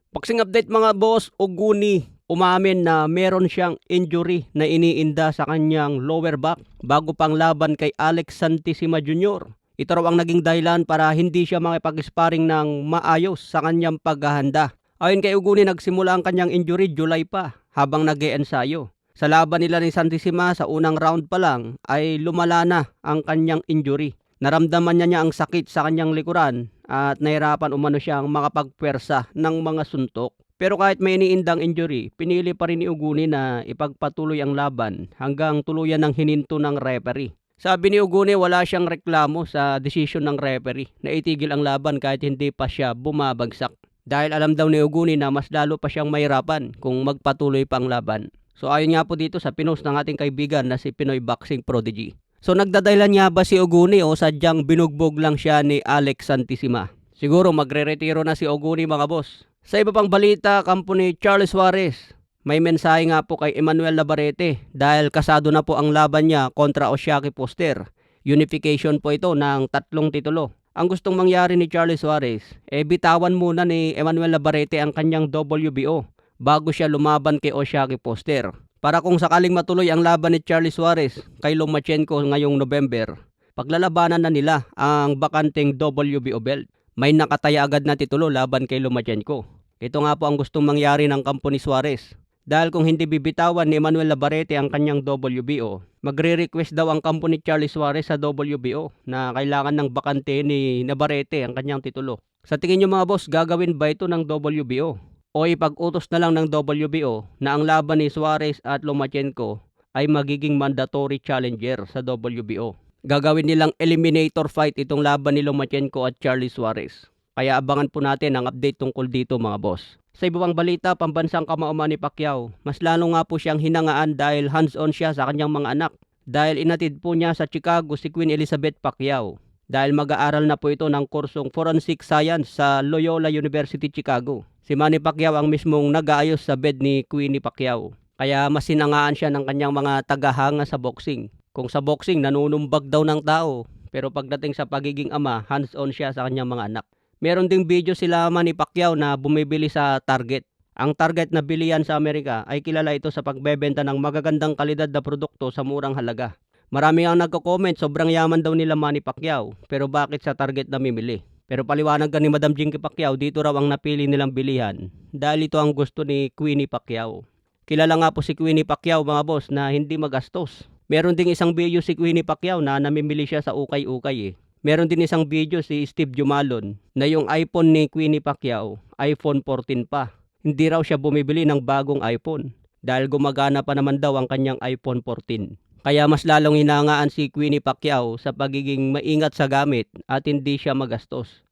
Boxing update mga boss, Oguni umamin na meron siyang injury na iniinda sa kanyang lower back bago pang laban kay Alex Santissima Jr. Ito raw ang naging dahilan para hindi siya makipag-sparring ng maayos sa kanyang paghahanda. Ayon kay Oguni, nagsimula ang kanyang injury July pa habang nag-e-ensayo. Sa laban nila ni Santissima sa unang round pa lang ay lumala na ang kanyang injury. Naramdaman niya ang sakit sa kanyang likuran at nahirapan umano siyang makapagpwersa ng mga suntok. Pero kahit may iniindang injury, pinili pa rin ni Oguni na ipagpatuloy ang laban hanggang tuluyan ng hininto ng referee. Sabi ni Oguni, wala siyang reklamo sa desisyon ng referee na itigil ang laban kahit hindi pa siya bumabagsak. Dahil alam daw ni Oguni na mas lalo pa siyang mahirapan kung magpatuloy pa ang laban. So ayon nga po dito sa pinost ng ating kaibigan na si Pinoy Boxing Prodigy. So nagdadahilan nga ba si Oguni o sadyang binugbog lang siya ni Alex Santissima? Siguro magre-retiro na si Oguni mga boss. Sa iba pang balita, kampo ni Charles Suarez, may mensahe nga po kay Emmanuel Navarrete dahil kasado na po ang laban niya kontra Oshaky Foster. Unification po ito ng 3 titulo. Ang gustong mangyari ni Charles Suarez, bitawan muna ni Emmanuel Navarrete ang kanyang WBO bago siya lumaban kay Oshaky Foster. Para kung sakaling matuloy ang laban ni Charlie Suarez kay Lomachenko ngayong November, paglalabanan na nila ang bakanteng WBO belt. May nakataya agad na titulo laban kay Lomachenko. Ito nga po ang gustong mangyari ng kampo ni Suarez. Dahil kung hindi bibitawan ni Emmanuel Navarrete ang kanyang WBO, magre-request daw ang kampo ni Charlie Suarez sa WBO na kailangan ng bakante ni Navarrete ang kanyang titulo. Sa tingin nyo mga boss, gagawin ba ito ng WBO? O ipag-utos na lang ng WBO na ang laban ni Suarez at Lomachenko ay magiging mandatory challenger sa WBO. Gagawin nilang eliminator fight itong laban ni Lomachenko at Charlie Suarez. Kaya abangan po natin ang update tungkol dito mga boss. Sa iba pang balita, pambansang kamao ni Pacquiao, mas lalo nga po siyang hinangaan dahil hands-on siya sa kanyang mga anak. Dahil inatid po niya sa Chicago si Queen Elizabeth Pacquiao. Dahil mag-aaral na po ito ng kursong Forensic Science sa Loyola University, Chicago. Si Manny Pacquiao ang mismong nag-aayos sa bed ni Queenie Pacquiao. Kaya mas sinangaan siya ng kanyang mga tagahanga sa boxing. Kung sa boxing, nanunumbag daw ng tao. Pero pagdating sa pagiging ama, hands-on siya sa kanyang mga anak. Meron ding video sila Manny Pacquiao na bumibili sa Target. Ang Target na bilihan sa Amerika ay kilala ito sa pagbebenta ng magagandang kalidad na produkto sa murang halaga. Marami ang nagko-comment, sobrang yaman daw nila Manny Pacquiao, pero bakit sa Target namimili? Pero paliwanag ka ni Madam Jinky Pacquiao, dito raw ang napili nilang bilihan dahil ito ang gusto ni Queenie Pacquiao. Kilala nga po si Queenie Pacquiao mga boss na hindi magastos. Meron ding isang video si Queenie Pacquiao na namimili siya sa ukay-ukay . Meron din isang video si Steve Jumalon na yung iPhone ni Queenie Pacquiao, iPhone 14 pa. Hindi raw siya bumibili ng bagong iPhone dahil gumagana pa naman daw ang kanyang iPhone 14. Kaya mas lalong hinangaan si Queenie Pacquiao sa pagiging maingat sa gamit at hindi siya magastos.